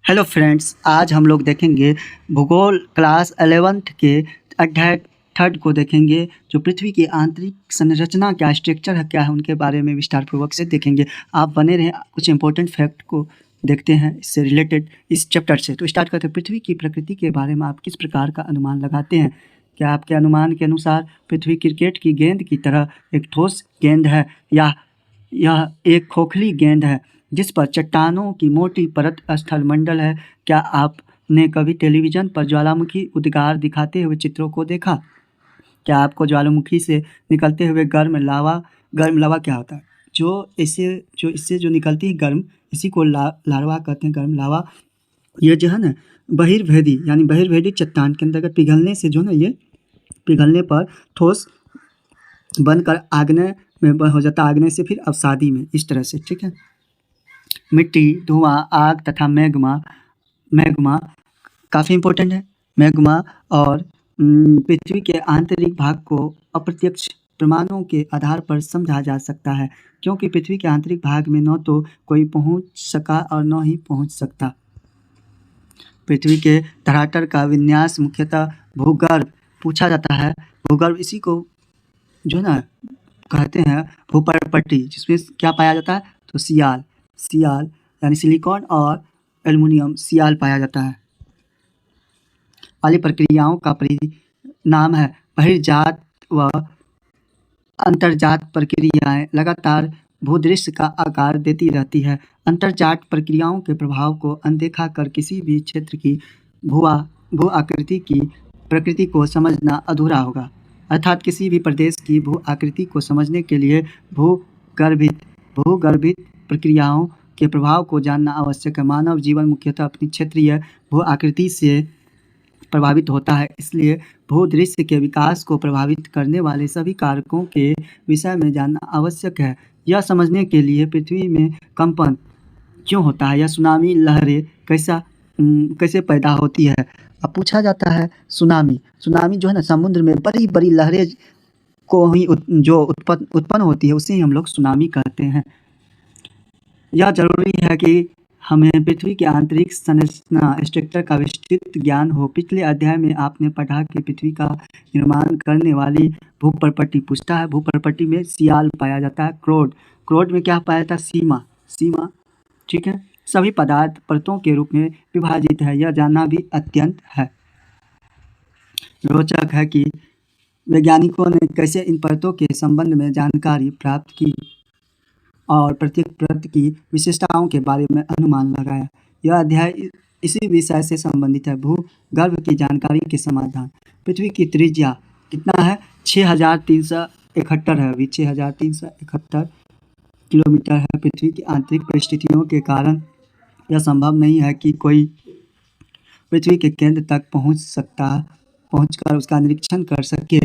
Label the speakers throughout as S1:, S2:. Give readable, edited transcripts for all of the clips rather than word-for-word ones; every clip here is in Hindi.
S1: हेलो फ्रेंड्स, आज हम लोग देखेंगे भूगोल क्लास 11th के अध्याय थर्ड को देखेंगे। जो पृथ्वी की आंतरिक संरचना क्या स्ट्रक्चर है क्या है उनके बारे में विस्तार पूर्वक से देखेंगे। आप बने रहें, कुछ इंपॉर्टेंट फैक्ट को देखते हैं इससे रिलेटेड इस चैप्टर से। तो स्टार्ट करते हैं। पृथ्वी की प्रकृति के बारे में आप किस प्रकार का अनुमान लगाते हैं? क्या आपके अनुमान के अनुसार पृथ्वी क्रिकेट की गेंद की तरह एक ठोस गेंद है या यह एक खोखली गेंद है जिस पर चट्टानों की मोटी परत स्थलमंडल है? क्या आपने कभी टेलीविज़न पर ज्वालामुखी उद्गार दिखाते हुए चित्रों को देखा? क्या आपको ज्वालामुखी से निकलते हुए गर्म लावा क्या होता है? इससे जो निकलती है गर्म, इसी को लार्वा कहते हैं, गर्म लावा। ये जो है ना बहिर्वेदी चट्टान के अंतर्गत पिघलने से जो है ना, ये पिघलने पर ठोस बनकर आग्नेय में हो जाता है, आग्नेय से फिर अवसादी में, इस तरह से। ठीक है। मिट्टी, धुआं, आग तथा मैग्मा मैग्मा काफ़ी इम्पोर्टेंट है। मैग्मा और पृथ्वी के आंतरिक भाग को अप्रत्यक्ष प्रमाणों के आधार पर समझा जा सकता है, क्योंकि पृथ्वी के आंतरिक भाग में न तो कोई पहुंच सका और न ही पहुंच सकता। पृथ्वी के धरातल का विन्यास मुख्यतः भूगर्भ पूछा जाता है। भूगर्भ इसी को जो है ना कहते हैं भूपर्पट्टी, जिसमें क्या पाया जाता है? तो सियाल यानी सिलिकॉन और एल्युमिनियम सियाल पाया जाता है। वाली प्रक्रियाओं का परिणाम है। बहिर्जात व अंतर्जात प्रक्रियाएं लगातार भूदृश्य का आकार देती रहती है। अंतर्जात प्रक्रियाओं के प्रभाव को अनदेखा कर किसी भी क्षेत्र की भू आकृति की प्रकृति को समझना अधूरा होगा। अर्थात किसी भी प्रदेश की भू आकृति को समझने के लिए भूगर्भित प्रक्रियाओं के प्रभाव को जानना आवश्यक है। मानव जीवन मुख्यतः अपनी क्षेत्रीय भू आकृति से प्रभावित होता है, इसलिए भूदृश्य के विकास को प्रभावित करने वाले सभी कारकों के विषय में जानना आवश्यक है। यह समझने के लिए पृथ्वी में कंपन क्यों होता है या सुनामी लहरें कैसे पैदा होती है। अब पूछा जाता है सुनामी जो है ना, समुद्र में बड़ी बड़ी लहरें को ही जो उत्पन्न होती है, उसे ही हम लोग सुनामी कहते हैं। यह जरूरी है कि हमें पृथ्वी के आंतरिक संरचना स्ट्रक्चर का विस्तृत ज्ञान हो। पिछले अध्याय में आपने पढ़ा कि पृथ्वी का निर्माण करने वाली भूपर्पट्टी पूछता है। भूपर्पट्टी में सियाल पाया जाता है। क्रोड में क्या पाया जाता है? सीमा। ठीक है। सभी पदार्थ परतों के रूप में विभाजित है, यह जानना भी अत्यंत है रोचक है कि वैज्ञानिकों ने कैसे इन परतों के संबंध में जानकारी प्राप्त की और प्रत्येक परत की विशेषताओं के बारे में अनुमान लगाया। यह अध्याय इसी विषय से संबंधित है। भूगर्भ की जानकारी के समाधान। पृथ्वी की त्रिज्या कितना है? 6371 है। अभी 6371 किलोमीटर है। पृथ्वी की आंतरिक परिस्थितियों के कारण यह संभव नहीं है कि कोई पृथ्वी के केंद्र तक पहुंचकर उसका निरीक्षण कर सके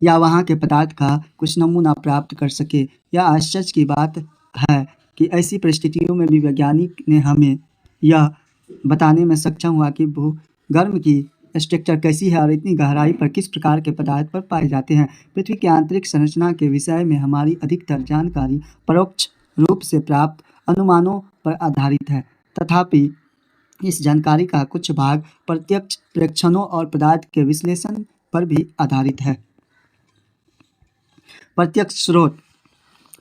S1: या वहाँ के पदार्थ का कुछ नमूना प्राप्त कर सके। यह आश्चर्य की बात है कि ऐसी परिस्थितियों में भी वैज्ञानिक ने हमें यह बताने में सक्षम हुआ कि भूगर्भ की स्ट्रक्चर कैसी है और इतनी गहराई पर किस प्रकार के पदार्थ पर पाए जाते हैं। पृथ्वी की आंतरिक संरचना के विषय में हमारी अधिकतर जानकारी परोक्ष रूप से प्राप्त अनुमानों पर आधारित है, तथापि इस जानकारी का कुछ भाग प्रत्यक्ष प्रेक्षणों और पदार्थ के विश्लेषण पर भी आधारित है। प्रत्यक्ष स्रोत।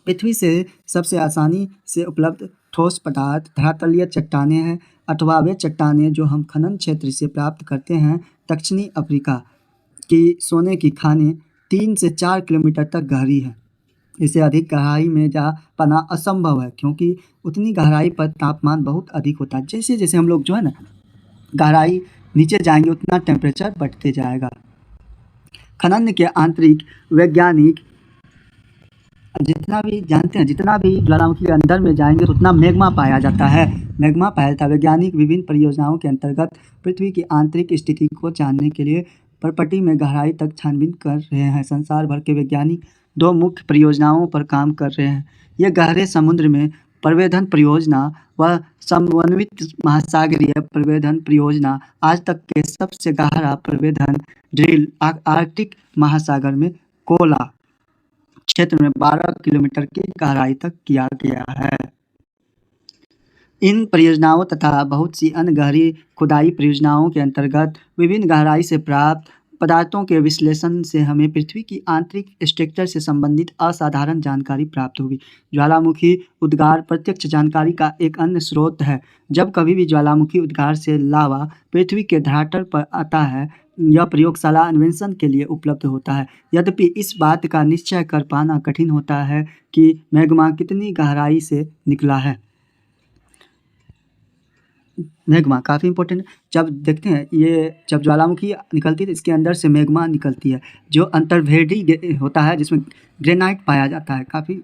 S1: पृथ्वी से सबसे आसानी से उपलब्ध ठोस पदार्थ धरातलीय चट्टानें हैं, अथवा वे चट्टानें जो हम खनन क्षेत्र से प्राप्त करते हैं। दक्षिणी अफ्रीका की सोने की खानें 3 से 4 किलोमीटर तक गहरी है। इससे अधिक गहराई में जा पाना असंभव है, क्योंकि उतनी गहराई पर तापमान बहुत अधिक होता है। जैसे जैसे हम लोग जो है ना गहराई नीचे जाएंगे, उतना टेम्परेचर बढ़ते जाएगा। खनन के आंतरिक वैज्ञानिक जितना भी जानते हैं, जितना भी ज्वालामुखी के अंदर में जाएंगे तो उतना मैग्मा पाया जाता है। वैज्ञानिक विभिन्न परियोजनाओं के अंतर्गत पृथ्वी की आंतरिक स्थिति को जानने के लिए पर्पटी में गहराई तक छानबीन कर रहे हैं। संसार भर के वैज्ञानिक 2 मुख्य परियोजनाओं पर काम कर रहे हैं। ये गहरे समुद्र में प्रवेधन परियोजना व समन्वित महासागरीय प्रवेधन परियोजना। आज तक के सबसे गहरा प्रवेधन ड्रिल आर्कटिक महासागर में कोला क्षेत्र में 12 किलोमीटर की गहराई तक किया गया है। इन परियोजनाओं तथा बहुत सी अन्य गहरी खुदाई परियोजनाओं के अंतर्गत विभिन्न गहराई से प्राप्त पदार्थों के विश्लेषण से हमें पृथ्वी की आंतरिक स्ट्रक्चर से संबंधित असाधारण जानकारी प्राप्त होगी। ज्वालामुखी उद्गार प्रत्यक्ष जानकारी का एक अन्य स्रोत है। जब कभी भी ज्वालामुखी उद्गार से लावा पृथ्वी के धरातल पर आता है, यह प्रयोगशाला अन्वेषण के लिए उपलब्ध होता है। यद्यपि इस बात का निश्चय कर पाना कठिन होता है कि मैग्मा कितनी गहराई से निकला है। मैग्मा काफ़ी इंपॉर्टेंट है। जब देखते हैं ये जब ज्वालामुखी निकलती है तो इसके अंदर से मैग्मा निकलती है जो अंतर्वेदी होता है, जिसमें ग्रेनाइट पाया जाता है। काफ़ी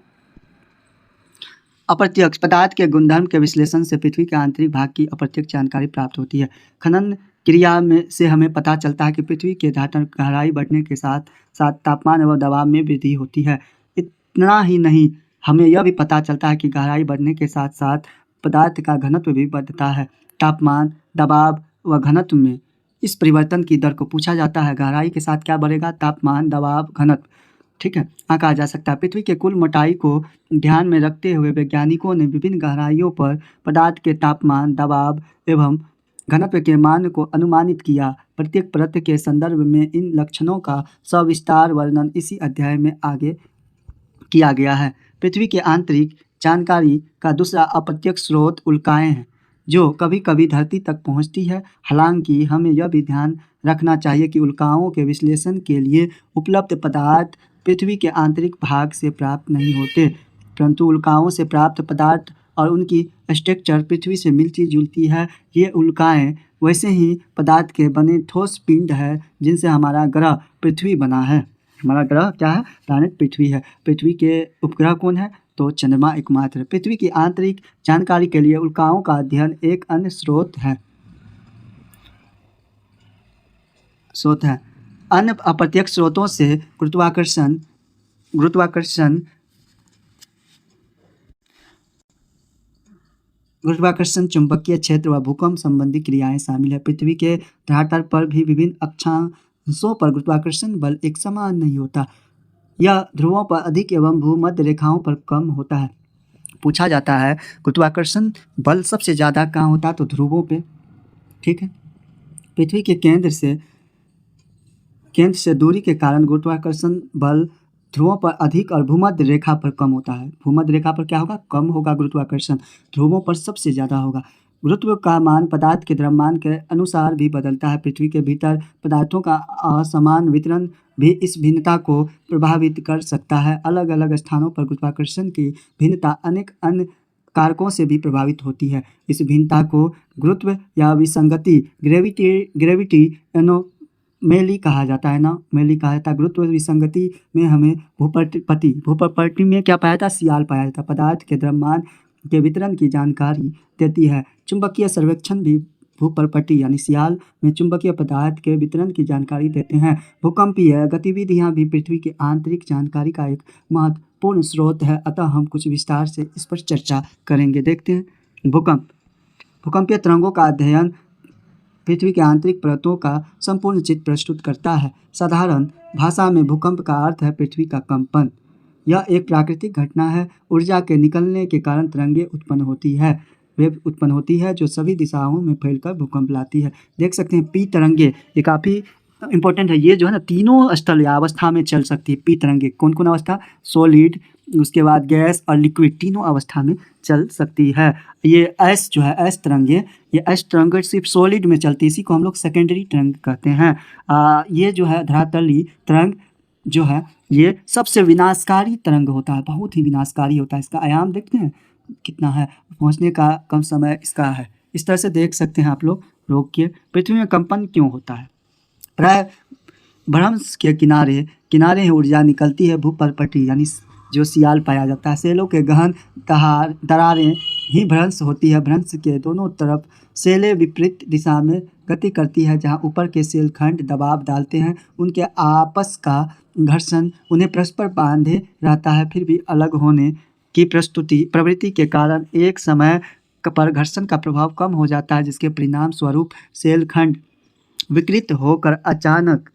S1: अप्रत्यक्ष पदार्थ के गुणधर्म के विश्लेषण से पृथ्वी के आंतरिक भाग की अप्रत्यक्ष जानकारी प्राप्त होती है। खनन क्रिया में से हमें पता चलता है कि पृथ्वी के धरातल गहराई बढ़ने के साथ साथ तापमान एवं दबाव में वृद्धि होती है। इतना ही नहीं, हमें यह भी पता चलता है कि गहराई बढ़ने के साथ साथ पदार्थ का घनत्व भी बढ़ता है। तापमान, दबाव व घनत्व में इस परिवर्तन की दर को पूछा जाता है। गहराई के साथ क्या बढ़ेगा? तापमान, दबाव, घनत्व। ठीक है, कहा जा सकता है पृथ्वी के कुल मोटाई को ध्यान में रखते हुए वैज्ञानिकों ने विभिन्न गहराइयों पर पदार्थ के तापमान, दबाव एवं घनत्व के मान को अनुमानित किया। प्रत्येक परत के संदर्भ में इन लक्षणों का सविस्तार वर्णन इसी अध्याय में आगे किया गया है। पृथ्वी के आंतरिक जानकारी का दूसरा अप्रत्यक्ष स्रोत उल्काएं हैं, जो कभी कभी धरती तक पहुंचती है। हालांकि हमें यह भी ध्यान रखना चाहिए कि उल्काओं के विश्लेषण के लिए उपलब्ध पदार्थ पृथ्वी के आंतरिक भाग से प्राप्त नहीं होते, परंतु उल्काओं से प्राप्त पदार्थ और उनकी स्ट्रक्चर पृथ्वी से मिलती जुलती है। ये उल्काएं वैसे ही पदार्थ के बने ठोस पिंड है जिनसे हमारा ग्रह पृथ्वी बना है। हमारा ग्रह क्या है? प्लैनेट पृथ्वी है। पृथ्वी के उपग्रह कौन है? तो चंद्रमा एकमात्र है। पृथ्वी की आंतरिक जानकारी के लिए उल्काओं का अध्ययन एक अन्य स्रोत है। अन्य अप्रत्यक्ष स्रोतों से गुरुत्वाकर्षण गुरुत्वाकर्षण, चुंबकीय क्षेत्र व भूकंप संबंधी क्रियाएं शामिल है। पृथ्वी के धरातल पर भी विभिन्न अक्षांशों पर गुरुत्वाकर्षण बल एक समान नहीं होता। यह ध्रुवों पर अधिक एवं भूमध्य रेखाओं पर कम होता है। पूछा जाता है गुरुत्वाकर्षण बल सबसे ज़्यादा कहाँ होता है? तो ध्रुवों पे। ठीक है, पृथ्वी के केंद्र से दूरी के कारण गुरुत्वाकर्षण बल ध्रुवों पर अधिक और भूमध्य रेखा पर कम होता है। भूमध्य रेखा पर क्या होगा? कम होगा गुरुत्वाकर्षण। ध्रुवों पर सबसे ज़्यादा होगा। गुरुत्व का मान पदार्थ के द्रव्यमान के अनुसार भी बदलता है। पृथ्वी के भीतर पदार्थों का असमान वितरण भी इस भिन्नता को प्रभावित कर सकता है। अलग अलग स्थानों पर गुरुत्वाकर्षण की भिन्नता अनेक अन्य कारकों से भी प्रभावित होती है। इस भिन्नता को गुरुत्व या विसंगति ग्रेविटी एनोमेली कहा जाता है। गुरुत्व विसंगति में हमें भूपर्पटी में क्या पाया था? सियाल पाया जाता। पदार्थ के द्रव्यमान के वितरण की जानकारी देती है। चुंबकीय सर्वेक्षण भी भूपर्पटी यानी सियाल में चुंबकीय पदार्थ के वितरण की जानकारी देते हैं। भूकंपीय गतिविधियां भी पृथ्वी की आंतरिक जानकारी का एक महत्वपूर्ण स्रोत है। अतः हम कुछ विस्तार से इस पर चर्चा करेंगे। देखते हैं भूकंपीय तरंगों का अध्ययन पृथ्वी के आंतरिक परतों का संपूर्ण चित्र प्रस्तुत करता है। साधारण भाषा में भूकंप का अर्थ है पृथ्वी का कंपन। यह एक प्राकृतिक घटना है। ऊर्जा के निकलने के कारण तरंगें उत्पन्न होती है जो सभी दिशाओं में फैलकर भूकंप लाती है। देख सकते हैं पी तरंगे, ये काफ़ी इंपॉर्टेंट है। ये जो है ना तीनों स्थल या अवस्था में चल सकती है। पी तरंगे कौन कौन अवस्था? सॉलिड, उसके बाद गैस और लिक्विड, तीनों अवस्था में चल सकती है। ये एस जो है एस तरंगे, ये एस तरंगे सिर्फ सॉलिड में चलती है। इसी को हम लोग सेकेंडरी तरंग कहते हैं। ये जो है धरातलीय तरंग जो है ये सबसे विनाशकारी तरंग होता है, बहुत ही विनाशकारी होता है। इसका आयाम देखते हैं कितना है, पहुंचने का कम समय इसका है। इस तरह से देख सकते हैं आप लोग। रोकिए, पृथ्वी में कंपन क्यों होता है? प्राय भ्रंश के किनारे ऊर्जा निकलती है। भूपर्पटी यानी जो सियाल पाया जाता है, सेलों के गहन दरारें ही भ्रंश होती है। भ्रंश के दोनों तरफ सेलें विपरीत दिशा में गति करती है। जहाँ ऊपर के सेल खंड दबाव डालते हैं, उनके आपस का घर्षण उन्हें परस्पर बांधे रहता है। फिर भी अलग होने की प्रवृत्ति के कारण एक समय पर घर्षण का प्रभाव कम हो जाता है, जिसके परिणाम स्वरूप सेल खंड विकृत होकर अचानक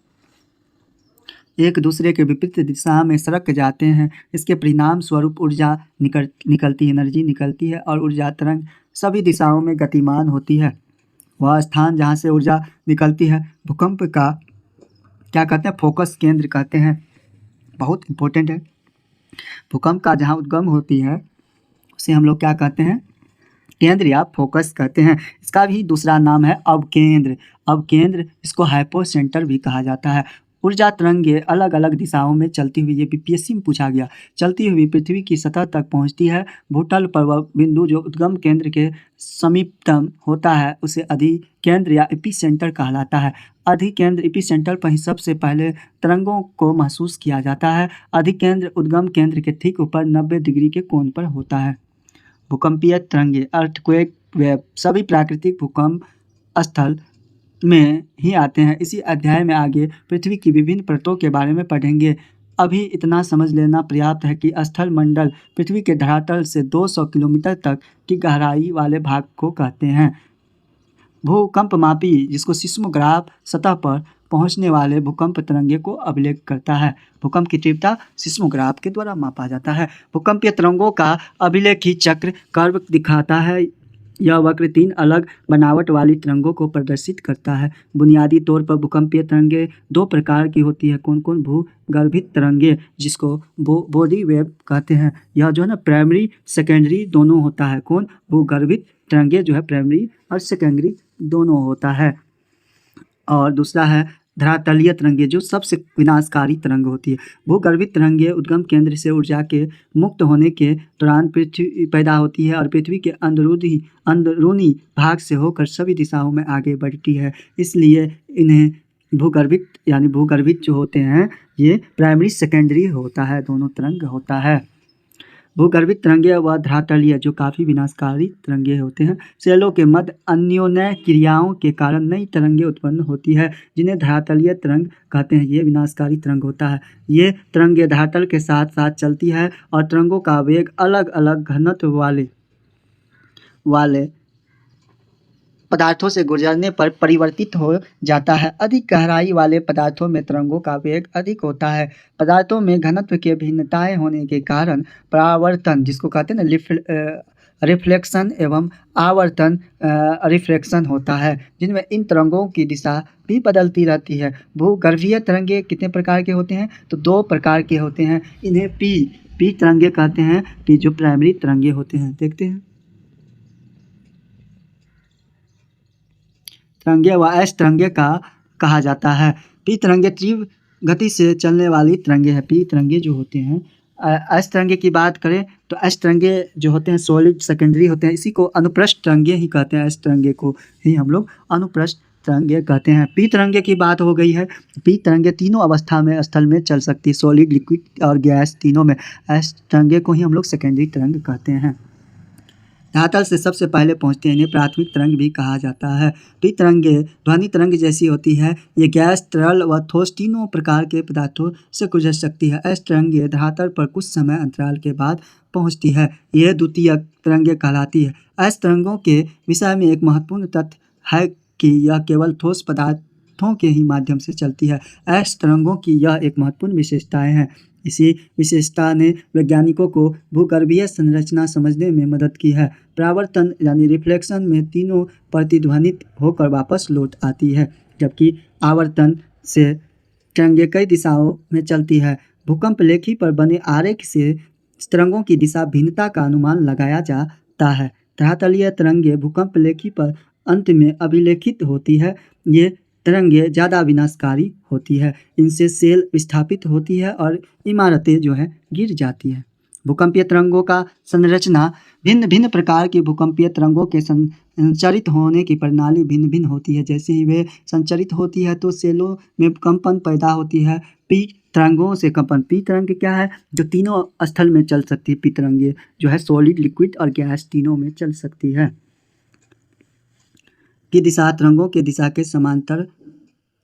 S1: एक दूसरे के विपरीत दिशा में सरक जाते हैं। इसके परिणाम स्वरूप ऊर्जा एनर्जी निकलती है और ऊर्जा तरंग सभी दिशाओं में गतिमान होती है। वह स्थान जहाँ से ऊर्जा निकलती है भूकंप का क्या कहते हैं, फोकस केंद्र कहते हैं। बहुत इंपॉर्टेंट है। भूकंप का जहाँ उद्गम होती है उसे हम लोग क्या कहते हैं, केंद्र या फोकस कहते हैं। इसका भी दूसरा नाम है अवकेंद्र। अवकेंद्र, इसको हाइपोसेंटर भी कहा जाता है। ऊर्जा तरंगे अलग अलग दिशाओं में चलती हुई, ये बीपीएससी में पूछा गया, चलती हुई पृथ्वी की सतह तक पहुंचती है। भूतल पर वह बिंदु जो उद्गम केंद्र के समीपतम होता है उसे अधिकेंद्र या एपिसेंटर कहलाता है। अधिकेंद्र एपिसेंटर पर ही सबसे पहले तरंगों को महसूस किया जाता है। अधिकेंद्र उद्गम केंद्र के ठीक ऊपर 90 डिग्री के कोण पर होता है। भूकंपीय तरंगे, अर्थक्वेक वेव, सभी प्राकृतिक भूकंप स्थल में ही आते हैं। इसी अध्याय में आगे पृथ्वी की विभिन्न परतों के बारे में पढ़ेंगे। अभी इतना समझ लेना पर्याप्त है कि स्थल मंडल पृथ्वी के धरातल से 200 किलोमीटर तक की गहराई वाले भाग को कहते हैं। भूकंपमापी, जिसको सिस्मोग्राफ, सतह पर पहुंचने वाले भूकंप तरंगे को अभिलेख करता है। भूकंप की तीव्रता सिस्मोग्राफ के द्वारा मापा जाता है। भूकंपीय तरंगों का अभिलेखी चक्र कर्व दिखाता है। यह वक्र 3 अलग बनावट वाली तरंगों को प्रदर्शित करता है। बुनियादी तौर पर भूकंपीय तरंगे 2 प्रकार की होती है। कौन कौन? भूगर्भित तरंगे, जिसको बॉडी वेव कहते हैं। यह जो है ना प्राइमरी सेकेंडरी दोनों होता है। कौन? भूगर्भित तरंगे जो है प्राइमरी और सेकेंडरी दोनों होता है। और दूसरा है धरातलीय तरंगे, जो सबसे विनाशकारी तरंग होती है। भूगर्भित तरंगे उद्गम केंद्र से ऊर्जा के मुक्त होने के दौरान पृथ्वी पैदा होती है और पृथ्वी के अंदरूनी भाग से होकर सभी दिशाओं में आगे बढ़ती है। इसलिए इन्हें भूगर्भित जो होते हैं ये प्राइमरी सेकेंडरी होता है, दोनों तरंग होता है। भूगर्भित तरंगे व धरातलीय जो काफ़ी विनाशकारी तरंगे होते हैं। सेलों के मध्य अन्योन्य क्रियाओं के कारण नई तरंगे उत्पन्न होती है, जिन्हें धरातलीय तरंग कहते हैं। ये विनाशकारी तरंग होता है। ये तरंगे धरातल के साथ साथ चलती है और तरंगों का वेग अलग अलग घनत्व वाले पदार्थों से गुजरने पर परिवर्तित हो जाता है। अधिक गहराई वाले पदार्थों में तरंगों का वेग अधिक होता है। पदार्थों में घनत्व के भिन्नताएं होने के कारण परावर्तन, जिसको कहते हैं ना रिफ्लेक्शन एवं आवर्तन रिफ्रैक्शन होता है, जिनमें इन तरंगों की दिशा भी बदलती रहती है। भूगर्भीय तरंगे कितने प्रकार के होते हैं? तो 2 प्रकार के होते हैं। इन्हें पी तरंगे कहते हैं। पी जो प्राइमरी तरंगे होते हैं। देखते हैं तरंगे व एस तरंगे का कहा जाता है। पी तरंगे तीव्र गति से चलने वाली तरंगे हैं। पी तरंगे जो होते हैं। एस तरंगे की बात करें तो एस तरंगे जो होते हैं सॉलिड सेकेंडरी होते हैं। इसी को अनुप्रस्थ तरंगे ही कहते हैं। एस तरंगे को ही हम लोग अनुप्रस्थ तरंगे कहते हैं। पी तरंगे की बात हो गई है। पी तरंगे तीनों अवस्था में स्थल में चल सकती है, सॉलिड, लिक्विड और गैस तीनों में। एस तरंगे को ही हम लोग सेकेंडरी तरंग कहते हैं। धरातल से सबसे पहले पहुंचते हैं, इन्हें प्राथमिक तरंग भी कहा जाता है। पी तरंगे ध्वनि तरंग जैसी होती है। ये गैस, तरल व ठोस तीनों प्रकार के पदार्थों से गुजर सकती है। एस तरंगे धरातल पर कुछ समय अंतराल के बाद पहुंचती है। यह द्वितीयक तरंगे कहलाती है। एस तरंगों के विषय में एक महत्वपूर्ण तथ्य है कि यह केवल ठोस पदार्थों के ही माध्यम से चलती है। एस तरंगों की यह एक महत्वपूर्ण विशेषताएं हैं। इसी विशेषता ने वैज्ञानिकों को भूगर्भीय संरचना समझने में मदद की है। परावर्तन यानी रिफ्लेक्शन में तीनों प्रतिध्वनित होकर वापस लौट आती है, जबकि आवर्तन से तरंगे कई दिशाओं में चलती है। भूकंप लेखी पर बने आरेख से तरंगों की दिशा भिन्नता का अनुमान लगाया जाता है। धरातलीय तरंगे भूकंप लेखी पर अंत में अभिलेखित होती है। ये तरंगे ज़्यादा विनाशकारी होती है। इनसे सेल विस्थापित होती है और इमारतें जो है गिर जाती है। भूकंपीय तरंगों का संरचना, भिन्न भिन्न प्रकार की भूकंपीय तरंगों के संचरित होने की प्रणाली भिन्न भिन्न होती है। जैसे ही वे संचरित होती है तो सेलों में कंपन पैदा होती है। पी तरंगों से कंपन, पी तरंग क्या है? जो तीनों स्थल में चल सकती है। पी तरंगे जो है सॉलिड, लिक्विड और गैस तीनों में चल सकती है। की दिशा तरंगों के दिशा के समांतर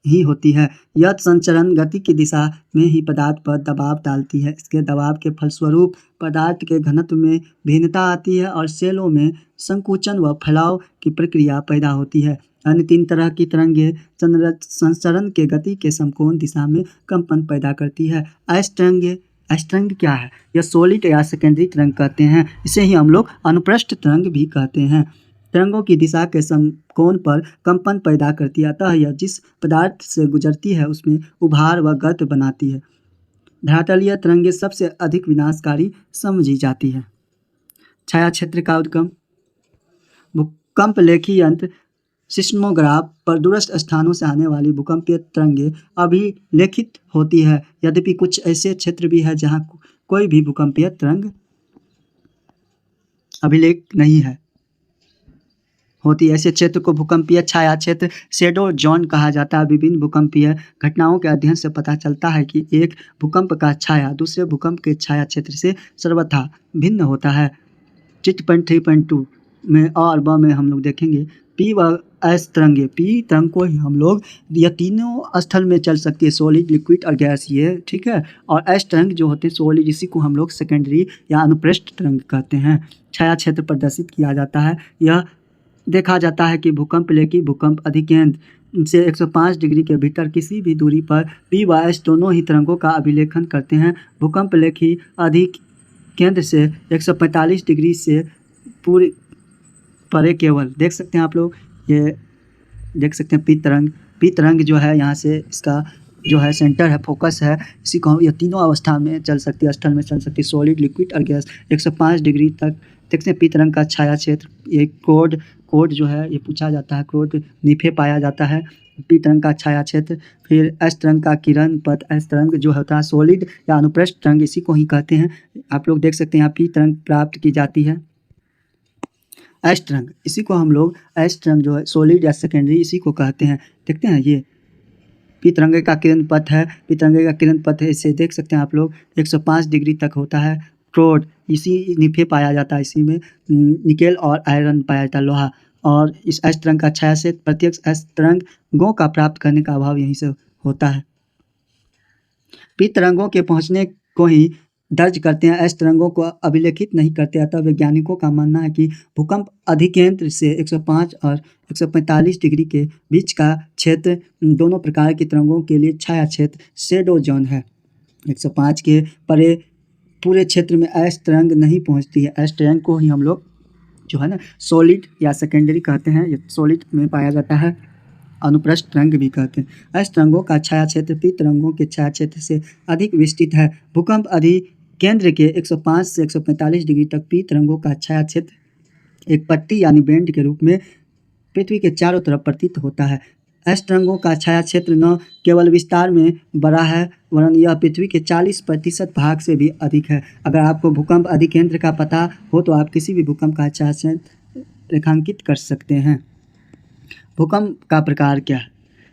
S1: ही होती है। यह संचरण गति की दिशा में ही पदार्थ पर दबाव डालती है। इसके दबाव के फलस्वरूप पदार्थ के घनत्व में भिन्नता आती है और सेलों में संकुचन व फैलाव की प्रक्रिया पैदा होती है। अन्य 3 तरह की तरंगे संचरण के गति के समकोण दिशा में कंपन पैदा करती है। एस तरंगे अष्टरंग क्या है? यह सॉलिड या सेकेंडरी तरंग कहते हैं। इसे ही हम लोग अनुप्रस्थ तरंग भी कहते हैं। तरंगों की दिशा के समकोण पर कंपन पैदा करती है, अतः यह जिस पदार्थ से गुजरती है उसमें उभार व गर्त बनाती है। धरातलीय तरंगें सबसे अधिक विनाशकारी समझी जाती है। छाया क्षेत्र का उद्गम। भूकंप लेखी यंत्र सिस्मोग्राफ पर दूरस्थ स्थानों से आने वाली भूकंपीय तरंगें अभिलेखित होती है। यद्यपि कुछ ऐसे क्षेत्र भी है जहां कोई भी भूकंपीय तरंग अभिलेख नहीं है होती। ऐसे क्षेत्र को भूकंपीय छाया क्षेत्र शेडो जोन कहा जाता है। विभिन्न भूकंपीय घटनाओं के अध्ययन से पता चलता है कि एक भूकंप का छाया दूसरे भूकंप के छाया क्षेत्र से सर्वथा भिन्न होता है। चित्र पॉइंट 3.2 में और ब में हम लोग देखेंगे पी व एस तरंगे। पी तरंग को ही हम लोग यह तीनों स्थल में चल सकती है, सॉलिड, लिक्विड और गैसीय, ठीक है। और एस तरंग जो होते हैं सॉलिड, इसी को हम लोग सेकेंडरी या अनुप्रस्थ तरंग कहते हैं। छाया क्षेत्र प्रदर्शित किया जाता है। यह देखा जाता है कि भूकंप लेखी भूकंप अधिकेंद्र से 105 डिग्री के भीतर किसी भी दूरी पर पी व एस दोनों ही तरंगों का अभिलेखन करते हैं। भूकंप लेखी अधिकेंद्र से 145 डिग्री से पूरे परे केवल देख सकते हैं आप लोग, ये देख सकते हैं पी तरंग जो है यहाँ से इसका जो है सेंटर है, फोकस है, इसी को यह तीनों अवस्था में चल सकती है, स्थल में चल सकती है, सॉलिड, लिक्विड और गैस। 105 डिग्री तक देखते हैं। पी तरंग का छाया क्षेत्र, ये कोड जो है ये पूछा जाता है, कोड नीफे पाया जाता है। पी तरंग का छाया क्षेत्र। फिर एस तरंग का किरण पथ। एस तरंग जो होता है सॉलिड या अनुप्रस्थ तरंग, इसी को ही कहते हैं। आप लोग देख सकते हैं यहाँ पी तरंग प्राप्त की जाती है। एस तरंग, इसी को हम लोग एस तरंग जो है सॉलिड या सेकेंडरी, इसी को कहते हैं। देखते हैं ये पी तरंगे का किरण पथ है। पी तरंगे का किरण पथ है, इसे देख सकते हैं आप लोग, 105 डिग्री तक होता है। क्रोड, इसी निफे पाया जाता है, इसी में निकेल और आयरन पाया जाता है, लोहा। और इस एस तरंग का छाया से प्रत्यक्ष एस तरंगों का प्राप्त करने का अभाव यहीं से होता है। पी तरंगों के पहुंचने को ही दर्ज करते हैं, एस तरंगों को अभिलेखित नहीं करते। अतः वैज्ञानिकों का मानना है कि भूकंप अधिकेंद्र से 105 और 145 डिग्री के बीच का क्षेत्र दोनों प्रकार की तरंगों के लिए छाया क्षेत्र शेडो जोन है। 105 के परे पूरे क्षेत्र में एस तरंग नहीं पहुंचती है। एस तरंग को ही हम लोग जो है ना सॉलिड या सेकेंडरी कहते हैं, ये सॉलिड में पाया जाता है, अनुप्रस्थ तरंग भी कहते हैं। एस तरंगों का छाया क्षेत्र पी तरंगों के छाया क्षेत्र से अधिक विस्तृत है। भूकंप अधिकेंद्र के 105 से 145 डिग्री तक पी तरंगों का छाया क्षेत्र एक पट्टी यानी बैंड के रूप में पृथ्वी के चारों तरफ प्रतीत होता है। एस तरंगों का छाया क्षेत्र न केवल विस्तार में बड़ा है वरन यह पृथ्वी के 40% भाग से भी अधिक है। अगर आपको भूकंप अधिकेंद्र का पता हो तो आप किसी भी भूकंप का छाया क्षेत्र रेखांकित कर सकते हैं। भूकंप का प्रकार क्या है?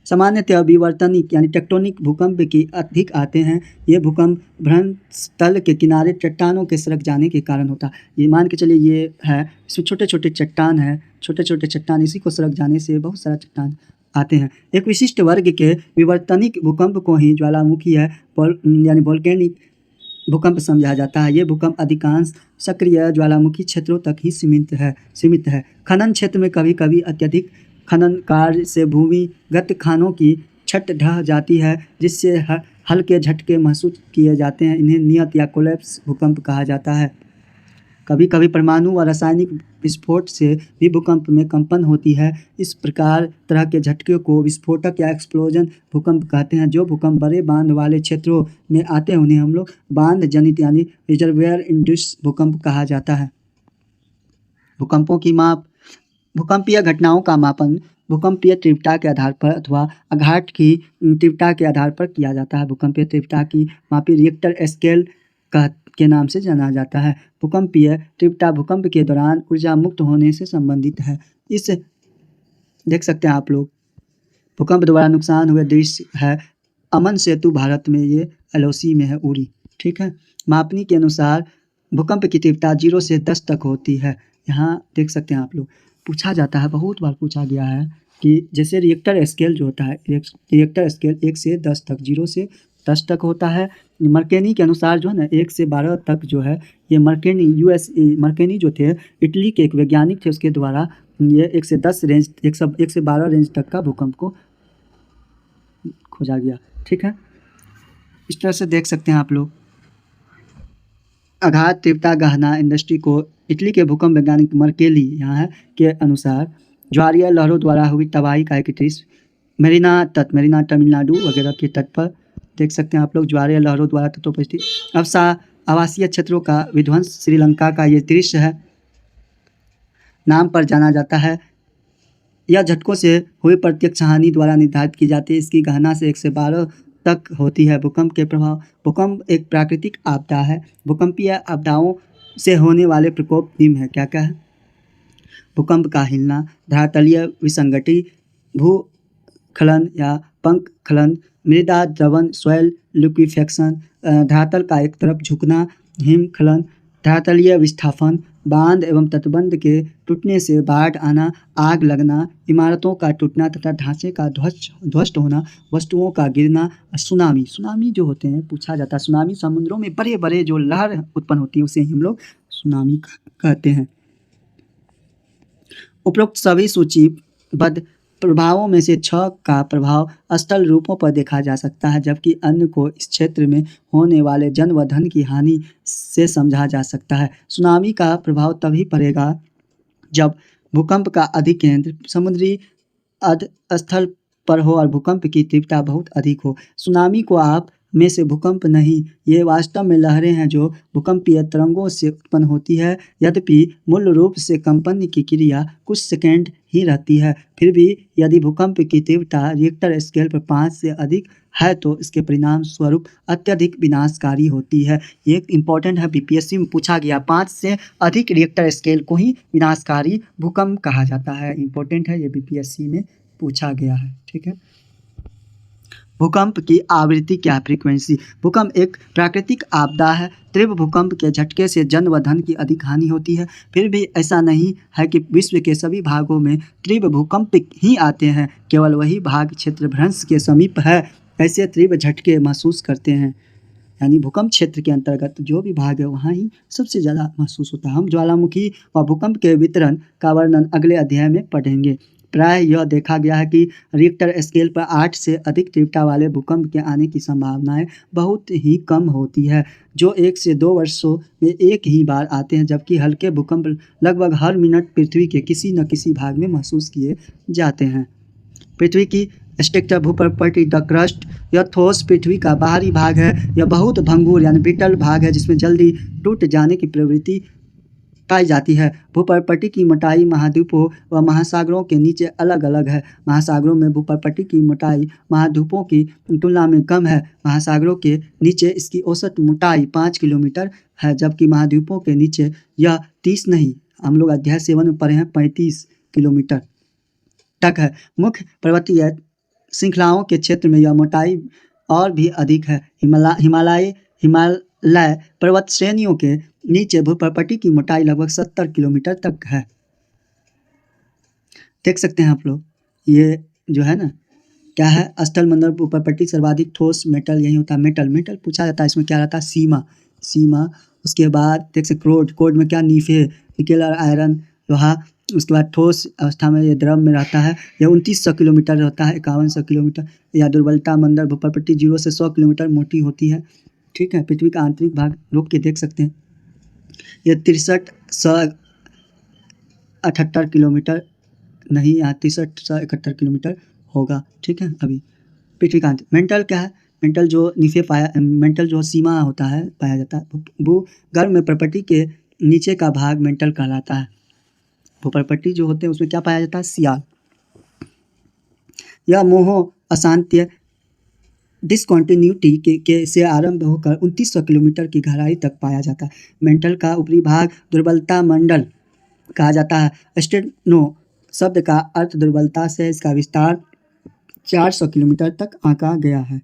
S1: सामान्यतः विवर्तनिक यानी टेक्टोनिक भूकंप की अधिक आते हैं। ये भूकंप भ्रंश तल के किनारे चट्टानों के सरक जाने के कारण होता है। ये मान के चलिए ये है, इसमें छोटे छोटे चट्टान है, छोटे छोटे चट्टान, इसी को सरक जाने से बहुत सारा चट्टान आते हैं। एक विशिष्ट वर्ग के विवर्तनिक भूकंप को ही ज्वालामुखी है यानी वोल्केनिक भूकंप समझा जाता है। ये भूकंप अधिकांश सक्रिय ज्वालामुखी क्षेत्रों तक ही सीमित है। खनन क्षेत्र में कभी कभी अत्यधिक खनन कार्य से भूमिगत खानों की छत ढह जाती है, जिससे हल्के झटके महसूस किए जाते हैं। इन्हें नियत या कोलैप्स भूकंप कहा जाता है। कभी कभी परमाणु व रासायनिक विस्फोट से भी भूकंप में कंपन होती है। इस प्रकार तरह के झटके को विस्फोटक या एक्सप्लोजन भूकंप कहते हैं। जो भूकंप बड़े बांध वाले क्षेत्रों में आते हैं उन्हें हम लोग बांध जनित यानी रिजर्वायर इंड्यूस भूकंप कहा जाता है। भूकंपों की माप। भूकंपीय घटनाओं का मापन भूकंपीय तीव्रता के आधार पर अथवा आघात की तीव्रता के आधार पर किया जाता है। भूकंपीय तीव्रता की मापी रिएक्टर स्केल के नाम से जाना जाता है। भूकंपीय तीव्रता भूकंप के दौरान ऊर्जा मुक्त होने से संबंधित है। इस देख सकते हैं आप लोग, भूकंप द्वारा नुकसान हुए दृश्य है। अमन सेतु भारत में, ये LOC में है, उरी, ठीक है। मापनी के अनुसार भूकंप की तीव्रता 0 से 10 तक होती है। यहाँ देख सकते हैं आप लोग, पूछा जाता है, बहुत बार पूछा गया है कि जैसे रिएक्टर स्केल जो होता है, रिएक्टर स्केल 1 से 10 तक, 0 से 10 तक होता है। मर्केनी के अनुसार जो है ना 1 से 12 तक जो है, ये मर्केनी जो थे इटली के एक वैज्ञानिक थे, उसके द्वारा ये 1 से 10 रेंज 1 से 12 रेंज तक का भूकंप को खोजा गया, ठीक है। इस तरह से देख सकते हैं आप लोग। आघात तीव्रता गहना इंडस्ट्री को इटली के भूकंप वैज्ञानिक मर्केली यहाँ है के अनुसार ज्वारीय लहरों द्वारा हुई तबाही का एक दृश्य मेरीना तमिलनाडु वगैरह के तट पर देख सकते हैं आप लोग। ज्वारीय लहरों द्वारा तटों पर स्थित अवसा आवासीय क्षेत्रों का विध्वंस श्रीलंका का ये दृश्य है नाम पर जाना जाता है। यह झटकों से हुई प्रत्यक्ष हानि द्वारा निर्धारित की जाती है। इसकी गहना से 1 से 12 तक होती है। भूकंप के प्रभाव। भूकंप एक प्राकृतिक आपदा है। भूकंपीय आपदाओं से होने वाले प्रकोप निम्न है। क्या क्या है? भूकंप का हिलना, धरातलीय विसंगति, भूस्खलन या पंखस्खलन, मृदा द्रवण, सॉइल लिक्विफेक्शन, धरातल का एक तरफ झुकना, हिमस्खलन, धरातलीय विस्थापन, बांध एवं तटबंध के टूटने से बाढ़ आना, आग लगना, इमारतों का टूटना तथा ढांचे का ध्वस्त होना, वस्तुओं का गिरना, सुनामी जो होते हैं पूछा जाता है। सुनामी समुद्रों में बड़े बड़े जो लहर उत्पन्न होती है उसे हम लोग सुनामी कहते हैं। उपरोक्त सभी सूचीबद्ध प्रभावों में से 6 का प्रभाव स्थल रूपों पर देखा जा सकता है, जबकि अन्य को इस क्षेत्र में होने वाले जन व धन की हानि से समझा जा सकता है। सुनामी का प्रभाव तभी पड़ेगा जब भूकंप का अधिकेंद्र समुद्री स्थल पर हो और भूकंप की तीव्रता बहुत अधिक हो। सुनामी को आप में से भूकंप नहीं, ये वास्तव में लहरें हैं जो भूकंपीय तरंगों से उत्पन्न होती है। यद्यपि मूल रूप से कंपन की क्रिया कुछ सेकंड ही रहती है, फिर भी यदि भूकंप की तीव्रता रिक्टर स्केल पर 5 से अधिक है तो इसके परिणाम स्वरूप अत्यधिक विनाशकारी होती है। ये एक इम्पॉर्टेंट है, बीपीएससी में पूछा गया। 5 से अधिक रिक्टर स्केल को ही विनाशकारी भूकंप कहा जाता है। इम्पोर्टेंट है, ये बीपीएससी में पूछा गया है। ठीक है। भूकंप की आवृत्ति क्या, फ्रीक्वेंसी। भूकंप एक प्राकृतिक आपदा है। तीव्र भूकंप के झटके से जन व धन की अधिक हानि होती है। फिर भी ऐसा नहीं है कि विश्व के सभी भागों में तीव्र भूकंप ही आते हैं। केवल वही भाग क्षेत्र भ्रंश के समीप है ऐसे तीव्र झटके महसूस करते हैं। यानी भूकंप क्षेत्र के अंतर्गत जो भी भाग है वहाँ ही सबसे ज़्यादा महसूस होता है। हम ज्वालामुखी व भूकंप के वितरण का वर्णन अगले अध्याय में पढ़ेंगे। प्राय यह देखा गया है कि रिक्टर स्केल पर 8 से अधिक तीव्रता वाले भूकंप के आने की संभावनाएं बहुत ही कम होती है, जो 1 से 2 वर्षों में एक ही बार आते हैं, जबकि हल्के भूकंप लगभग हर मिनट पृथ्वी के किसी न किसी भाग में महसूस किए जाते हैं। पृथ्वी की स्ट्रक्चर, भूप्रॉपर्टी। द क्रस्ट, यह ठोस पृथ्वी का बाहरी भाग है। यह बहुत भंगुर यानी ब्रिटल भाग है जिसमें जल्दी टूट जाने की प्रवृत्ति पाई जाती है। भूप्रॉपर्टी की मोटाई महाद्वीपों व महासागरों के नीचे अलग अलग है। महासागरों में भूप्रॉपर्टी की मोटाई महाद्वीपों की तुलना में कम है। महासागरों के नीचे इसकी औसत मोटाई 5 किलोमीटर है, जबकि महाद्वीपों के नीचे यह 30 नहीं, हम लोग अध्याय 7 में पढ़े हैं, 35 किलोमीटर तक है। मुख्य पर्वतीय श्रृंखलाओं के क्षेत्र में यह मोटाई और भी अधिक है। हिमालय पर्वत श्रेणियों के नीचे भूप्रॉपर्टी की मोटाई लगभग 70 किलोमीटर तक है। देख सकते हैं आप लोग, ये जो है ना क्या है, स्थल मंडल भूप्रॉपर्टी सर्वाधिक ठोस मेटल यही होता है। मेटल पूछा जाता है, इसमें क्या रहता है, सीमा। उसके बाद देख सकते कोड में क्या, निकेल और आयरन, लोहा। उसके बाद ठोस अवस्था में ये द्रव में रहता है। यह 2900 किलोमीटर रहता है, 5100 किलोमीटर। या दुर्बलता मंडल भूप्रॉपर्टी 0 से 100 किलोमीटर मोटी होती है। ठीक है। पृथ्वी का आंतरिक भाग रोक के देख सकते हैं, ये 6378 किलोमीटर नहीं, यहाँ 6371 किलोमीटर होगा। ठीक है। अभी पृथ्वी का मेंटल क्या है, मेंटल जो सीमा होता है पाया जाता है। भूगर्भ में प्रॉपर्टी के नीचे का भाग मेंटल कहलाता है। भूप्रॉपर्टी जो होते हैं उसमें क्या पाया जाता है, सियाल। यह मोह अशांति डिसकॉन्टिन्यूटी के से आरंभ होकर 2900 किलोमीटर की गहराई तक पाया जाता है। मेंटल का ऊपरी भाग दुर्बलता मंडल कहा जाता है। स्टेनो शब्द का अर्थ दुर्बलता से, इसका विस्तार 400 किलोमीटर तक आंका गया है।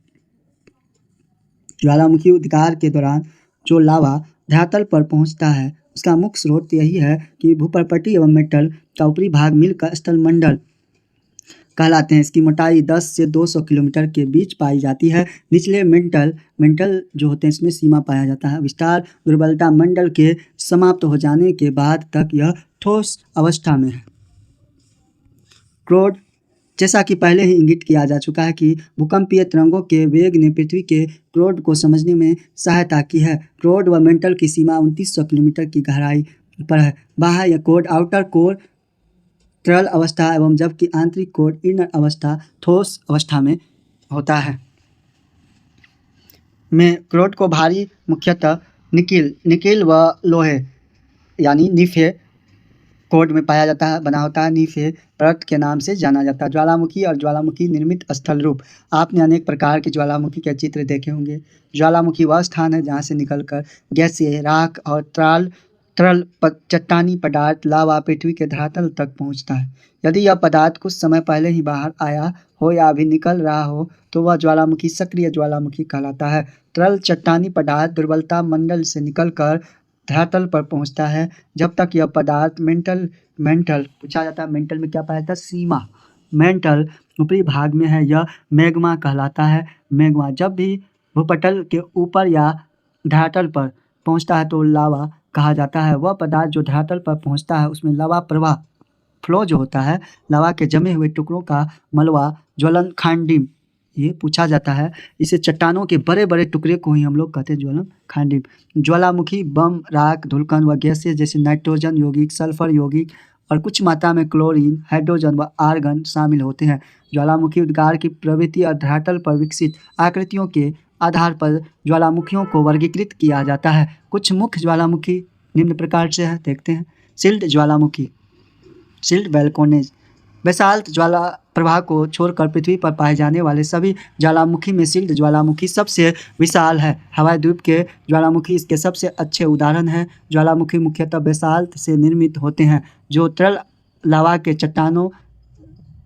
S1: ज्वालामुखी उद्गार के दौरान जो लावा धरातल पर पहुंचता है उसका मुख्य स्रोत यही है कि भूप्रॉपर्टी एवं मेटल का ऊपरी भाग मिलकर स्थल मंडल कहलाते हैं। इसकी मोटाई 10 से 200 किलोमीटर के बीच पाई जाती है। निचले मेंटल जो होते हैं इसमें सीमा पाया जाता है। विस्तार दुर्बलता मंडल के समाप्त हो जाने के बाद तक यह ठोस अवस्था में है। क्रोड जैसा कि पहले ही इंगित किया जा चुका है कि भूकंपीय तरंगों के वेग ने पृथ्वी के क्रोड को समझने में सहायता की है। क्रोड व मेंटल की सीमा 2900 किलोमीटर की गहराई पर है। बाह्य कोर आउटर कोर तरल अवस्था एवं जबकि आंतरिक कोर इनर अवस्था ठोस अवस्था में होता है। में क्रोड को भारी मुख्यतः निकिल व लोहे यानी नीफे कोड में पाया जाता है, बना होता है। नीफे परत के नाम से जाना जाता है। ज्वालामुखी और ज्वालामुखी निर्मित स्थल रूप। आपने अनेक प्रकार के ज्वालामुखी के चित्र देखे होंगे। ज्वालामुखी वह स्थान है जहाँ से निकलकर गैसीय राख और तरल चट्टानी पदार्थ लावा पृथ्वी के धरातल तक पहुँचता है। यदि यह पदार्थ कुछ समय पहले ही बाहर आया हो या अभी निकल रहा हो तो वह ज्वालामुखी सक्रिय ज्वालामुखी कहलाता है। तरल चट्टानी पदार्थ दुर्बलता मंडल से निकलकर धरातल पर पहुंचता है। जब तक यह पदार्थ मेंटल पूछा जाता है, मेंटल में क्या पाया जाता है? सीमा। मेंटल ऊपरी भाग में है, यह मैग्मा कहलाता है। मैग्मा जब भी भूपटल के ऊपर या धरातल पर पहुंचता है तो लावा कहा जाता है। वह पदार्थ जो धरातल पर पहुंचता है उसमें लावा प्रवाह फ्लो जो होता है, लावा के जमे हुए टुकड़ों का मलबा ज्वलन खांडिम ये पूछा जाता है। इसे चट्टानों के बड़े बड़े टुकड़े को ही हम लोग कहते हैं ज्वलन खांडिम। ज्वालामुखी बम राख धुलकन व गैसें जैसे नाइट्रोजन यौगिक सल्फर यौगिक और कुछ मात्रा में क्लोरीन हाइड्रोजन व आर्गन शामिल होते हैं। ज्वालामुखी उद्गार की प्रवृत्ति और धरातल पर विकसित आकृतियों के आधार पर ज्वालामुखियों को वर्गीकृत किया जाता है। कुछ मुख्य ज्वालामुखी निम्न प्रकार से है, देखते हैं। सिल्ट ज्वालामुखी, सिल्ट वैल्कोनेज। बेसाल्ट ज्वाला प्रवाह को छोड़कर पृथ्वी पर पाए जाने वाले सभी ज्वालामुखी में सिल्ट ज्वालामुखी सबसे विशाल है। हवाई द्वीप के ज्वालामुखी इसके सबसे अच्छे उदाहरण हैं। ज्वालामुखी मुख्यतः बेसाल्ट से निर्मित होते हैं जो तरल लावा के चट्टानों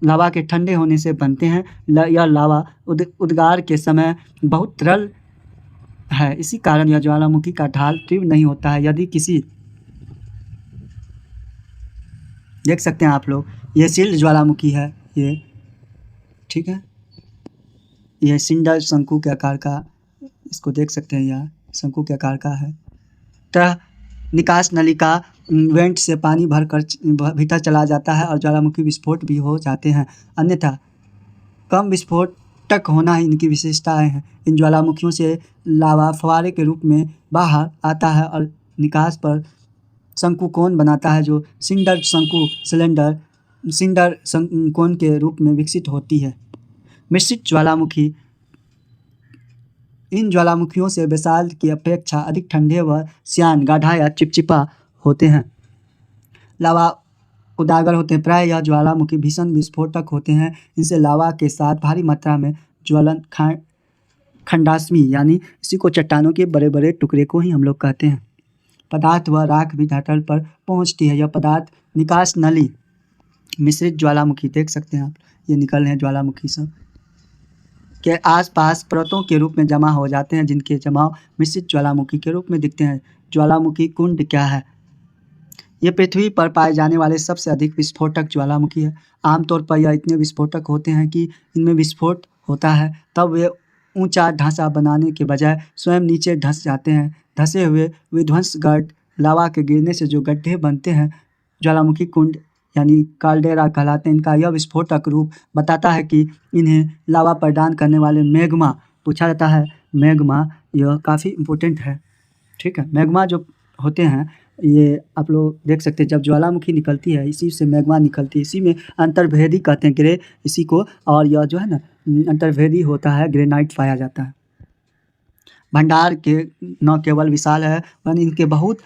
S1: लावा के ठंडे होने से बनते हैं। यह लावा उद्गार के समय बहुत तरल है, इसी कारण यह ज्वालामुखी का ढाल तीव्र नहीं होता है। यदि किसी देख सकते हैं आप लोग, ये सिल्ट ज्वालामुखी है, ये ठीक है। यह सिंडर शंकु के आकार का, इसको देख सकते हैं, यह शंकु के आकार का है। तरह निकास नलिका वेंट से पानी भरकर भीतर चला जाता है और ज्वालामुखी विस्फोट भी हो जाते हैं। अन्यथा कम विस्फोटक होना ही इनकी विशेषताएं हैं। इन ज्वालामुखियों से लावा फवारे के रूप में बाहर आता है और निकास पर शंकु कोन बनाता है जो सिंडर कोन के रूप में विकसित होती है। मिश्रित ज्वालामुखी, इन ज्वालामुखियों से बेसाल्ट की अपेक्षा अधिक ठंडे व श्यान गाढ़ा या चिपचिपा होते हैं। लावा उजागर होते हैं। प्राय यह ज्वालामुखी भीषण विस्फोटक होते हैं। इनसे लावा के साथ भारी मात्रा में ज्वलन खंडाश्मी यानी इसी को चट्टानों के बड़े बड़े टुकड़े को ही हम लोग कहते हैं। पदार्थ व राख भी धरातल पर पहुंचती है। यह पदार्थ निकास नली मिश्रित ज्वालामुखी देख सकते हैं आप, ये निकल रहे हैं ज्वालामुखी सब के आसपास परतों के रूप में जमा हो जाते हैं जिनके जमाव मिश्रित ज्वालामुखी के रूप में दिखते हैं। ज्वालामुखी कुंड क्या है? ये पृथ्वी पर पाए जाने वाले सबसे अधिक विस्फोटक ज्वालामुखी है। आमतौर पर यह इतने विस्फोटक होते हैं कि इनमें विस्फोट होता है तब वे ऊंचा ढांचा बनाने के बजाय स्वयं नीचे धंस जाते हैं। धंसे हुए विध्वंसगढ़ लावा के गिरने से जो गड्ढे बनते हैं ज्वालामुखी कुंड यानी काल्डेरा कहलाते हैं। इनका यह विस्फोटक रूप बताता है कि इन्हें लावा प्रदान करने वाले मैग्मा पूछा जाता है। मैग्मा यह काफ़ी इम्पोर्टेंट है, ठीक है। मैग्मा जो होते हैं ये आप लोग देख सकते हैं, जब ज्वालामुखी निकलती है इसी से मैग्मा निकलती है, इसी में अंतर्भेदी कहते हैं ग्रे इसी को, और यह जो है ना अंतर्भेदी होता है ग्रेनाइट पाया जाता है। भंडार के न केवल विशाल है वरन इनके बहुत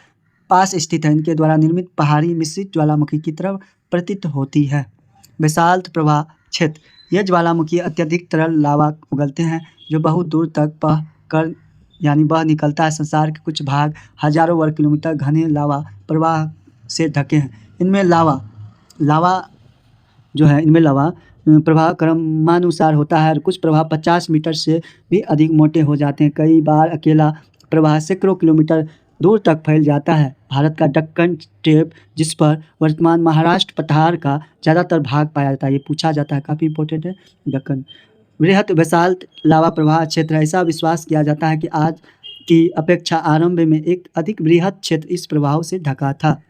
S1: पास स्थित है। इनके द्वारा निर्मित पहाड़ी मिश्रित ज्वालामुखी की तरह प्रतीत होती है। बेसाल्ट प्रवाह क्षेत्र, यह ज्वालामुखी अत्यधिक तरल लावा उगलते हैं जो बहुत दूर तक बह निकलता है। संसार के कुछ भाग हजारों वर्ग किलोमीटर घने लावा प्रवाह से ढके हैं। इनमें लावा प्रवाह क्रमानुसार होता है और कुछ प्रवाह 50 मीटर से भी अधिक मोटे हो जाते हैं। कई बार अकेला प्रवाह सैकड़ों किलोमीटर दूर तक फैल जाता है। भारत का दक्कन स्टेप जिस पर वर्तमान महाराष्ट्र पठार का ज़्यादातर भाग पाया जाता है, ये पूछा जाता है, काफ़ी इंपॉर्टेंट है। दक्कन बृहत बेसाल्ट लावा प्रवाह क्षेत्र, ऐसा विश्वास किया जाता है कि आज की अपेक्षा आरंभ में एक अधिक बृहत क्षेत्र इस प्रवाह से ढका था।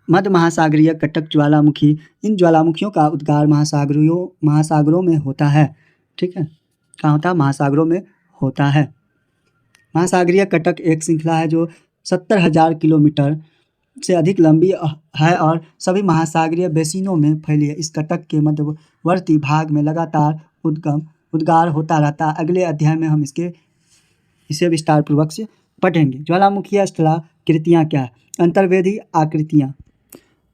S1: मध्य महासागरीय कटक ज्वालामुखी, इन ज्वालामुखियों का उद्गार महासागरों में होता है। ठीक है, कहाँ होता है? महासागरों में होता है। महासागरीय कटक एक श्रृंखला है जो 70,000 किलोमीटर से अधिक लंबी है और सभी महासागरीय बेसिनों में फैली है। इस कटक के मध्यवर्ती भाग में लगातार उद्गार होता रहता है। अगले अध्याय में हम इसे विस्तार पूर्वक से पढ़ेंगे। ज्वालामुखीय स्थलाकृतियाँ क्या है? अंतर्वेदी आकृतियाँ।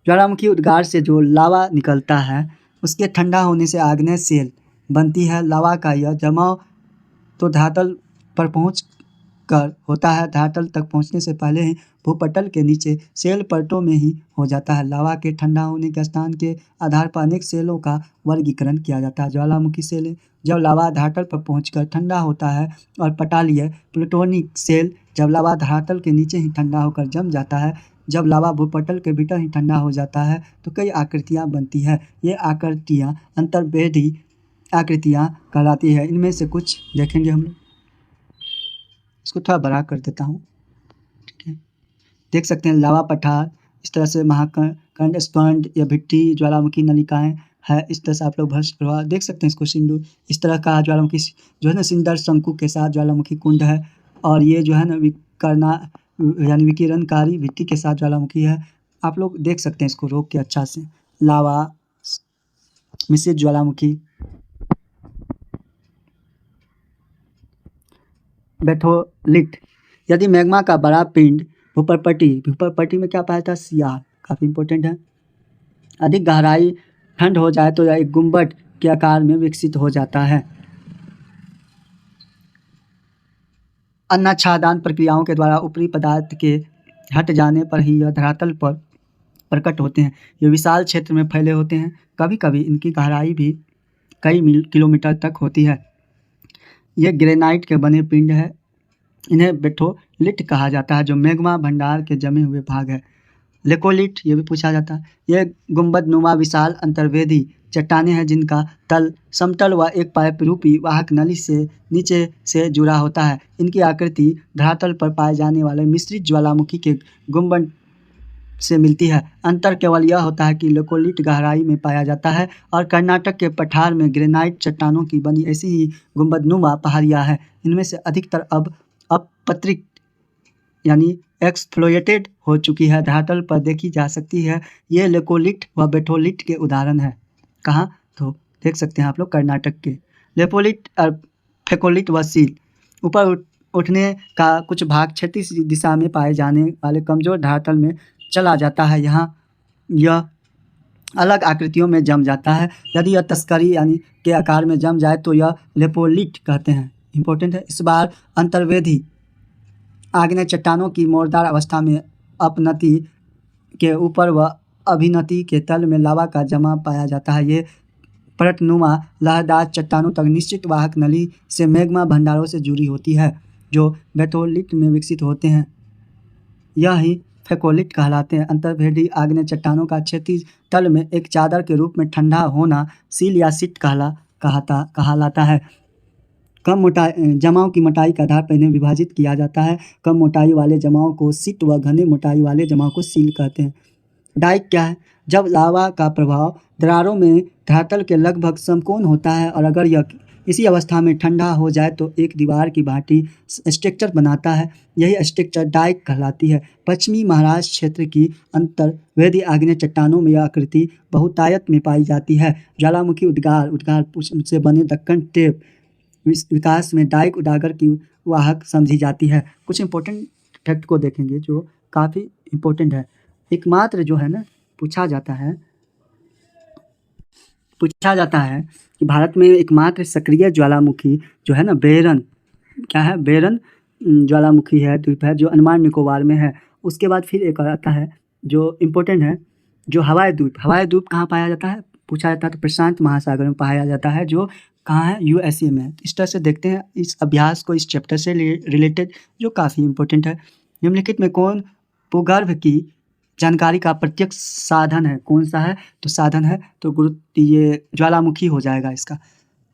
S1: ज्वालामुखी उद्गार से जो लावा निकलता है उसके ठंडा होने से आग्नेय शेल बनती है। लावा का यह जमाव तो धरातल पर पहुँच कर होता है। धरातल तक पहुँचने से पहले ही भूपटल के नीचे शेल परतों में ही हो जाता है। लावा के ठंडा होने के स्थान के आधार पर अनेक शेलों का वर्गीकरण किया जाता है। ज्वालामुखी शेलें। जब लावा धरातल पर पहुंचकर ठंडा होता है और पटालीय प्लूटोनिक शेल जब लावा धरातल के नीचे ही ठंडा होकर जम जाता है। जब लावा भूपटल के भीतर ही ठंडा हो जाता है तो कई आकृतियाँ बनती है। ये आकृतियाँ अंतर्वेदी आकृतियाँ कहलाती है। इनमें से कुछ देखेंगे हम लोग। इसको थोड़ा बड़ा कर देता हूँ। ठीक है, देख सकते हैं लावा पठार, इस तरह से महाकंड स्पंड या भिट्टी ज्वालामुखी नलिकाएं है। इस तरह से आप लोग भ्रष्ट प्रवाह देख सकते हैं। इसको सिंधु इस तरह का ज्वालामुखी जो है ना सिंदर शंकु के साथ ज्वालामुखी कुंड है। और ये जो है ना यानी विकिरणकारी भित्ति के साथ ज्वालामुखी है। आप लोग देख सकते हैं इसको रोक के अच्छा से। लावा मिश्रित ज्वालामुखी, बैथोलिट। यदि मैग्मा का बड़ा पिंड भूपरपट्टी में क्या पाया था? सियार, काफ़ी इंपॉर्टेंट है। अधिक गहराई ठंड हो जाए तो यह एक गुंबद के आकार में विकसित हो जाता है। अन्नच्छादन प्रक्रियाओं के द्वारा ऊपरी पदार्थ के हट जाने पर ही यह धरातल पर प्रकट होते हैं। ये विशाल क्षेत्र में फैले होते हैं। कभी कभी इनकी गहराई भी कई किलोमीटर तक होती है। ये ग्रेनाइट के बने पिंड है। इन्हें बैथोलिट कहा जाता है जो मैग्मा भंडार के जमे हुए भाग है। लेकोलिट ये भी पूछा जाता है। ये गुंबद नुमा विशाल अंतर्वेदी चट्टानें हैं जिनका तल समतल व एक पाइप रूपी वाहक नली से नीचे से जुड़ा होता है। इनकी आकृति धरातल पर पाए जाने वाले मिश्रित ज्वालामुखी के गुंबद से मिलती है। अंतर केवल यह होता है कि लेकोलिट गहराई में पाया जाता है और कर्नाटक के पठार में ग्रेनाइट चट्टानों की बनी ऐसी ही गुंबदनुमा पहाड़ियाँ हैं। इनमें से अधिकतर अब अपत्रित यानी एक्सफ्लोएटेड हो चुकी है, धरातल पर देखी जा सकती है। ये लेकोलिट व बैथोलिट के उदाहरण है। कहाँ? तो देख सकते हैं आप लोग कर्नाटक के। लेपोलिट और फेकोलिट व सील। ऊपर उठने का कुछ भाग क्षैतिज दिशा में पाए जाने वाले कमजोर धरातल में चला जाता है। यहाँ यह अलग आकृतियों में जम जाता है। यदि यह तस्करी यानी के आकार में जम जाए तो यह लेपोलिट कहते हैं। इंपॉर्टेंट है। इस बार अंतर्वेदी आग्नेय चट्टानों की मोड़दार अवस्था में अपनति के ऊपर व अभिनति के तल में लावा का जमा पाया जाता है। ये परतनुमा लहरदार चट्टानों तक निश्चित वाहक नली से मैग्मा भंडारों से जुड़ी होती है जो बैथोलिट में विकसित होते हैं। यह ही फेकोलिट कहलाते हैं। अंतर्वेदी आग्नेय चट्टानों का क्षैतिज तल में एक चादर के रूप में ठंडा होना सील या सिट कहलाता है। कम मोटाई जमाव की मोटाई के आधार पर इन्हें विभाजित किया जाता है। कम मोटाई वाले जमाव को सिट व घने मोटाई वाले जमाव को सील कहते हैं। डाइक क्या है? जब लावा का प्रभाव दरारों में धरातल के लगभग समकोण होता है और अगर यह इसी अवस्था में ठंडा हो जाए तो एक दीवार की भांति स्ट्रक्चर बनाता है। यही स्ट्रक्चर डाइक कहलाती है। पश्चिमी महाराष्ट्र क्षेत्र की अंतर्वेदी आग्नेय चट्टानों में यह आकृति बहुतायत में पाई जाती है। ज्वालामुखी उद्गार से बने दक्कन टेप विकास में डाइक उदागर की वाहक समझी जाती है। कुछ इंपॉर्टेंट फैक्ट को देखेंगे जो काफ़ी इंपॉर्टेंट है। एकमात्र जो है ना पूछा जाता है कि भारत में एकमात्र सक्रिय ज्वालामुखी जो है ना बेरन ज्वालामुखी है, द्वीप है जो अंडमान निकोबार में है। उसके बाद फिर एक और आता है जो इम्पोर्टेंट है, जो हवाई द्वीप कहाँ पाया जाता है पूछा जाता है तो प्रशांत महासागर में पाया जाता है जो कहाँ है? यूएसए में। इस तरह से देखते हैं इस अभ्यास को इस चैप्टर से रिलेटेड जो काफ़ी इंपॉर्टेंट है। निम्नलिखित में कौन भूगर्भ की जानकारी का प्रत्यक्ष साधन है? कौन सा है? तो साधन है तो ये ज्वालामुखी हो जाएगा इसका।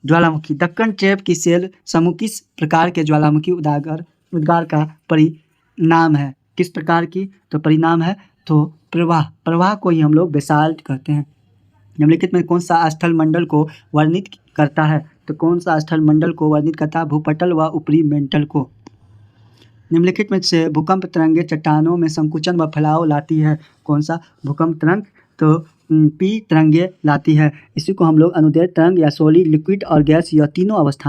S1: ज्वालामुखी दक्कन ट्रेप की सेल समूह किस प्रकार के ज्वालामुखी उद्गार का परिणाम है? किस प्रकार की? तो परिणाम है तो प्रवाह प्रवाह को ही हम लोग बेसाल्ट कहते हैं। निम्नलिखित में कौन सा स्थल मंडल को वर्णित करता है? तो कौन सा स्थल मंडल को वर्णित करता है? भूपटल व ऊपरी मेंटल को। निम्नलिखित में से भूकंप तरंगे चट्टानों में संकुचन व फैलाव लाती है। कौन सा? भूकंप तरंग तो पी तरंगे लाती है। इसी को हम लोग अनुदैर्ध्य तरंग या सॉलिड, लिक्विड और गैस, यह तीनों अवस्था